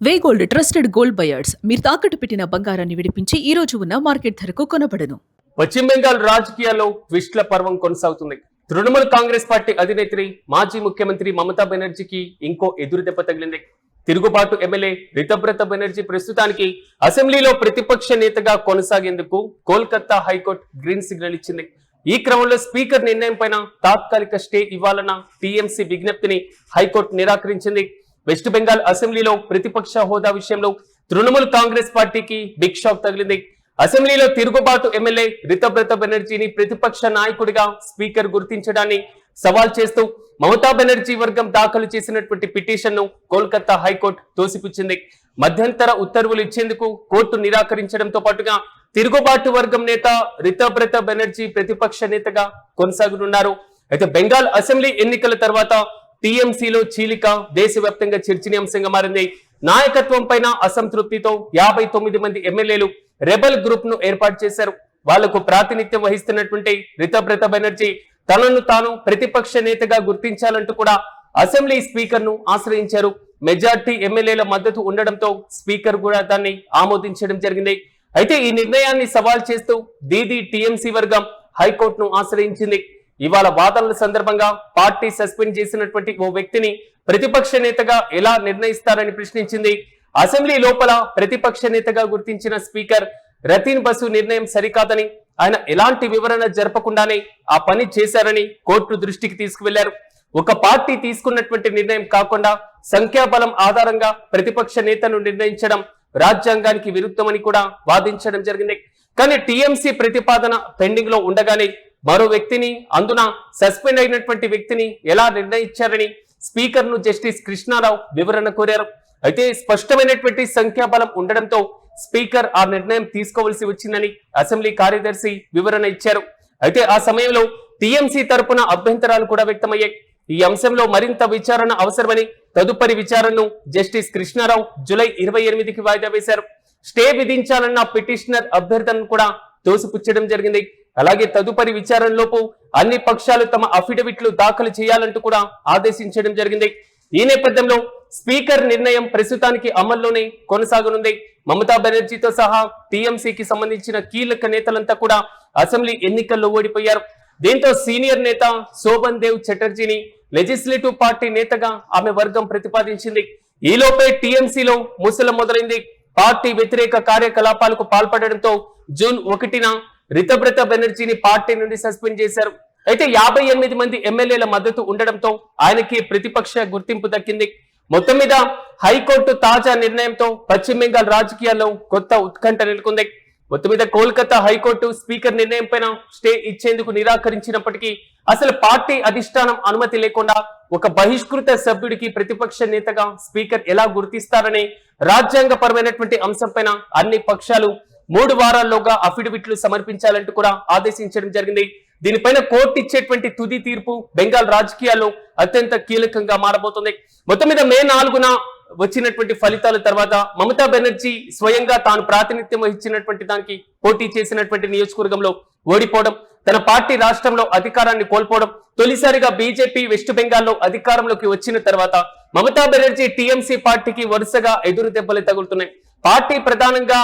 వే gold trusted gold buyers మీరు తాకట్టు పెట్టిన బంగారాన్ని విడిపించి ఈ రోజు ఉన్న మార్కెట్ ధరకు కొనబడను. పశ్చిమ బెంగాల్ రాజకీయాల్లో ట్విస్ట్ల పర్వం కొనసాగుతుంది. తృణమూల్ కాంగ్రెస్ పార్టీ అధినేత్రి మాజీ ముఖ్యమంత్రి మమతా బెనర్జీకి ఇంకో ఎదురుదెబ్బ తగిలింది. తిరుగుబాటు ఎమ్మెల్యే రితబ్రత బెనర్జీ ప్రస్తుతానికి అసెంబ్లీలో ప్రతిపక్ష నేతగా కొనసాగేందుకు కోల్కతా హైకోర్టు గ్రీన్ సిగ్నల్ ఇచ్చింది. ఈ క్రమంలో స్పీకర్ నిర్ణయం పైన తాత్కాలిక స్టే ఇవ్వాలన్న టీఎంసీ విజ్ఞప్తిని హైకోర్టు నిరాకరించింది. వెస్ట్ బెంగాల్ అసెంబ్లీలో ప్రతిపక్ష హోదా విషయంలో తృణమూల్ కాంగ్రెస్ పార్టీకి బిగ్ షాక్ తగిలింది. అసెంబ్లీలో తిరుగుబాటు ఎమ్మెల్యే రితబ్రత బెనర్జీని ప్రతిపక్ష నాయకుడిగా స్పీకర్ గుర్తించడాన్ని సవాల్ చేస్తూ మమతా బెనర్జీ వర్గం దాఖలు చేసినటువంటి పిటిషన్ ను కోల్కతా హైకోర్టు తోసిపుచ్చింది. మధ్యంతర ఉత్తర్వులు ఇచ్చేందుకు కోర్టు నిరాకరించడంతో పాటుగా తిరుగుబాటు వర్గం నేత రితబ్రత బెనర్జీ ప్రతిపక్ష నేతగా కొనసాగనున్నారు. అయితే బెంగాల్ అసెంబ్లీ ఎన్నికల తర్వాత టీఎంసీలో చీలిక దేశవ్యాప్తంగా చర్చనీయాంశంగా మారింది. నాయకత్వం పైన అసంతృప్తితో 59 మంది ఎమ్మెల్యేలు రెబల్ గ్రూప్ ను ఏర్పాటు చేశారు. వాళ్లకు ప్రాతినిధ్యం వహిస్తున్నటువంటి రితబ్రత బెనర్జీ తనను తాను ప్రతిపక్ష నేతగా గుర్తించాలంటూ కూడా అసెంబ్లీ స్పీకర్ ను ఆశ్రయించారు. మెజార్టీ ఎమ్మెల్యేల మద్దతు ఉండడంతో స్పీకర్ కూడా దాన్ని ఆమోదించడం జరిగింది. అయితే ఈ నిర్ణయాన్ని సవాల్ చేస్తూ దీదీ టీఎంసీ వర్గం హైకోర్టును ఆశ్రయించింది. ఇవాళ వాదనల సందర్భంగా పార్టీ సస్పెండ్ చేసినటువంటి ఓ వ్యక్తిని ప్రతిపక్ష నేతగా ఎలా నిర్ణయిస్తారని ప్రశ్నించింది. అసెంబ్లీ లోపల ప్రతిపక్ష నేతగా గుర్తించిన స్పీకర్ రతీన్ బసు నిర్ణయం సరికాదని, ఆయన ఎలాంటి వివరణ జరపకుండానే ఆ పని చేశారని కోర్టు దృష్టికి తీసుకువెళ్లారు. ఒక పార్టీ తీసుకున్నటువంటి నిర్ణయం కాకుండా సంఖ్యాబలం ఆధారంగా ప్రతిపక్ష నేతను నిర్ణయించడం రాజ్యాంగానికి విరుద్ధమని కూడా వాదించడం జరిగింది. కానీ టీఎంసీ ప్రతిపాదన పెండింగ్ లో ఉండగానే మరో వ్యక్తిని, అందున సస్పెండ్ అయినటువంటి వ్యక్తిని ఎలా నిర్ణయించారని స్పీకర్ ను జస్టిస్ కృష్ణారావు వివరణ కోరారు. అయితే స్పష్టమైనటువంటి సంఖ్యాబలం ఉండడంతో స్పీకర్ ఆ నిర్ణయం తీసుకోవాల్సి వచ్చిందని అసెంబ్లీ కార్యదర్శి వివరణ ఇచ్చారు. అయితే ఆ సమయంలో టీఎంసీ తరపున అభ్యంతరాలు కూడా వ్యక్తమయ్యాయి. ఈ అంశంలో మరింత విచారణ అవసరమని తదుపరి విచారణను జస్టిస్ కృష్ణారావు జూలై 28కి వాయిదా వేశారు. స్టే విధించాలన్న పిటిషనర్ అభ్యర్థనను కూడా తోసిపుచ్చడం జరిగింది. అలాగే తదుపరి విచారణలోపు అన్ని పక్షాలు తమ అఫిడవిట్లు దాఖలు చేయాలంటూ కూడా ఆదేశించడం జరిగింది. ఈ నేపథ్యంలో స్పీకర్ నిర్ణయం ప్రస్తుతానికి అమల్లోనే కొనసాగనుంది. మమతా బెనర్జీతో సహా టీఎంసీకి సంబంధించిన కీలక నేతలంతా కూడా అసెంబ్లీ ఎన్నికల్లో ఓడిపోయారు. దీంతో సీనియర్ నేత శోభన్ దేవ్ చటర్జీని లెజిస్లేటివ్ పార్టీ నేతగా ఆమె వర్గం ప్రతిపాదించింది. ఈలోపే టీఎంసీలో ముసలం మొదలైంది. పార్టీ వ్యతిరేక కార్యకలాపాలకు పాల్పడడంతో జూన్ 1న రితబ్రత బెనర్జీని పార్టీ నుండి సస్పెండ్ చేశారు. అయితే 58 మంది ఎమ్మెల్యేల మద్దతు ఉండడంతో ఆయనకి ప్రతిపక్ష గుర్తింపు దక్కింది. మొత్తం మీద హైకోర్టు తాజా నిర్ణయంతో పశ్చిమ బెంగాల్ రాజకీయాల్లో కొత్త ఉత్కంఠ నెలకొంది. మొత్తం మీద కోల్కతా హైకోర్టు స్పీకర్ నిర్ణయం పైన స్టే ఇచ్చేందుకు నిరాకరించినప్పటికీ అసలు పార్టీ అధిష్టానం అనుమతి లేకుండా ఒక బహిష్కృత సభ్యుడికి ప్రతిపక్ష నేతగా స్పీకర్ ఎలా గుర్తిస్తారనే రాజ్యాంగపరమైనటువంటి అంశం పైన అన్ని పక్షాలు 3 వారాల్లోగా అఫిడవిట్లు సమర్పించాలంటూ కూడా ఆదేశించడం జరిగింది. దీనిపైన కోర్టు ఇచ్చేటువంటి తుది తీర్పు బెంగాల్ రాజకీయాల్లో అత్యంత కీలకంగా మారబోతుంది. మొత్తం మీద మే 4న వచ్చినటువంటి ఫలితాల తర్వాత మమతా బెనర్జీ స్వయంగా తాను ప్రాతినిధ్యం వహించినటువంటి దానికి పోటీ చేసినటువంటి నియోజకవర్గంలో ఓడిపోవడం, తన పార్టీ రాష్ట్రంలో అధికారాన్ని కోల్పోవడం, తొలిసారిగా బీజేపీ వెస్ట్ బెంగాల్లో అధికారంలోకి వచ్చిన తర్వాత మమతా బెనర్జీ టీఎంసీ పార్టీకి వరుసగా ఎదురు దెబ్బలు తగులుతున్నాయి. పార్టీ ప్రధానంగా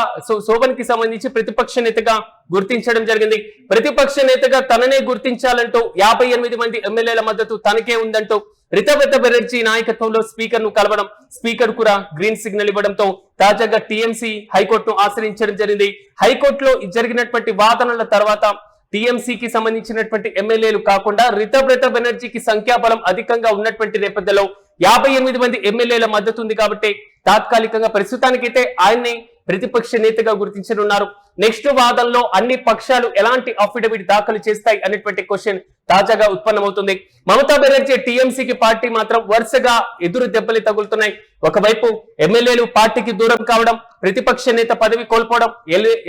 శోభన్ కి సంబంధించి ప్రతిపక్ష నేతగా గుర్తించడం జరిగింది. ప్రతిపక్ష నేతగా తననే గుర్తించాలంటూ 58 మంది ఎమ్మెల్యేల మద్దతు తనకే ఉందంటూ రితబ్రత బెనర్జీ నాయకత్వంలో స్పీకర్ ను కలవడం, స్పీకర్ కూడా గ్రీన్ సిగ్నల్ ఇవ్వడంతో తాజాగా టీఎంసీ హైకోర్టును ఆశ్రయించడం జరిగింది. హైకోర్టులో జరిగినటువంటి వాదనల తర్వాత టీఎంసీకి సంబంధించినటువంటి ఎమ్మెల్యేలు కాకుండా రితబ్రత బెనర్జీకి సంఖ్యాబలం అధికంగా ఉన్నటువంటి నేపథ్యంలో 58 మంది ఎమ్మెల్యేల మద్దతు ఉంది కాబట్టి తాత్కాలికంగా ప్రస్తుతానికైతే ఆయన్ని ప్రతిపక్ష నేతగా గుర్తించనున్నారు. నెక్స్ట్ వాదనలో అన్ని పక్షాలు ఎలాంటి అఫిడవిట్ దాఖలు చేస్తాయి అనేటువంటి క్వశ్చన్ తాజాగా ఉత్పన్నమవుతుంది. మమతా బెనర్జీ టీఎంసీకి పార్టీ మాత్రం వరుసగా ఎదురు దెబ్బలు తగులుతున్నాయి. ఒకవైపు ఎమ్మెల్యేలు పార్టీకి దూరం కావడం, ప్రతిపక్ష నేత పదవి కోల్పోవడం,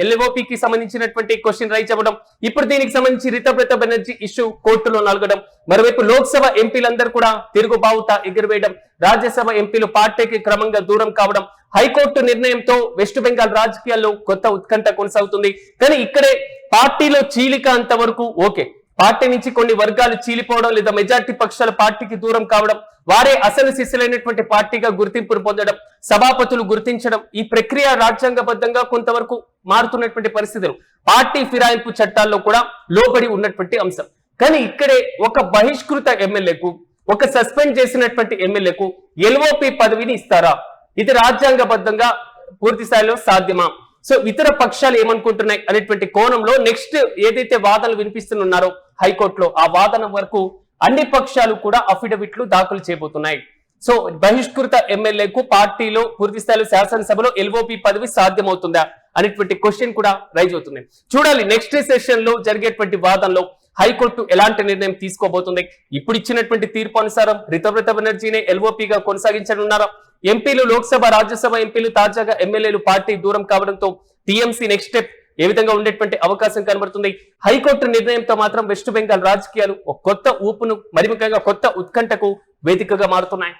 ఎల్ఓపికి సంబంధించినటువంటి క్వశ్చన్ రైజ్ అవ్వడం, ఇప్పుడు దీనికి సంబంధించి రితబ్రత బెనర్జీ ఇష్యూ కోర్టులో నలగడం, మరోవైపు లోక్సభ ఎంపీలందరూ కూడా తిరుగుబావుట ఎగురవేయడం, రాజ్యసభ ఎంపీలు పార్టీకి క్రమంగా దూరం కావడం, హైకోర్టు నిర్ణయంతో వెస్ట్ బెంగాల్ రాజకీయాల్లో కొత్త ఉత్కంఠ కొనసాగుతుంది. కానీ ఇక్కడే పార్టీలో చీలిక అంతవరకు ఓకే, పార్టీ నుంచి కొన్ని వర్గాలు చీలిపోవడం లేదా మెజార్టీ పక్షాల పార్టీకి దూరం కావడం, వారే అసలు శిష్యులైనటువంటి పార్టీగా గుర్తింపును పొందడం, సభాపతులు గుర్తించడం, ఈ ప్రక్రియ రాజ్యాంగబద్ధంగా కొంతవరకు మారుతున్నటువంటి పరిస్థితులు పార్టీ ఫిరాయింపు చట్టాల్లో కూడా లోబడి ఉన్నటువంటి అంశం. కానీ ఇక్కడే ఒక బహిష్కృత ఎమ్మెల్యేకు, ఒక సస్పెండ్ చేసినటువంటి ఎమ్మెల్యేకు ఎల్ఓపి పదవిని ఇస్తారా? ఇది రాజ్యాంగబద్ధంగా పూర్తి స్థాయిలో సాధ్యమా? సో ఇతర పక్షాలు ఏమనుకుంటున్నాయి అనేటువంటి కోణంలో నెక్స్ట్ ఏదైతే వాదనలు వినిపిస్తున్నారో హైకోర్టులో, ఆ వాదన వరకు అన్ని పక్షాలు కూడా అఫిడవిట్లు దాఖలు చేయబోతున్నాయి. సో బహిష్కృత ఎమ్మెల్యేకు పార్టీలో పూర్తి స్థాయిలో శాసనసభలో ఎల్ఓపి పదవి సాధ్యమవుతుందా అనేటువంటి క్వశ్చన్ కూడా రైజ్ అవుతుంది. చూడాలి నెక్స్ట్ సెషన్ లో జరిగేటువంటి వాదనలో హైకోర్టు ఎలాంటి నిర్ణయం తీసుకోబోతుంది. ఇప్పుడు ఇచ్చినటువంటి తీర్పు అనుసారం రితవ్రత బెనర్జీనే ఎల్ఓపిగా కొనసాగించనున్నారా? ఎంపీలు, లోక్సభ, రాజ్యసభ ఎంపీలు, తాజాగా ఎమ్మెల్యేలు పార్టీ దూరం కావడంతో టీఎంసీ నెక్స్ట్ స్టెప్ ఏ విధంగా ఉండేటువంటి అవకాశం కనబడుతుంది. హైకోర్టు నిర్ణయంతో మాత్రం వెస్ట్ బెంగాల్ రాజకీయాలు ఒక కొత్త ఊపును, మరి ముఖ్యంగా కొత్త ఉత్కంఠకు వేదికగా మారుతున్నాయి.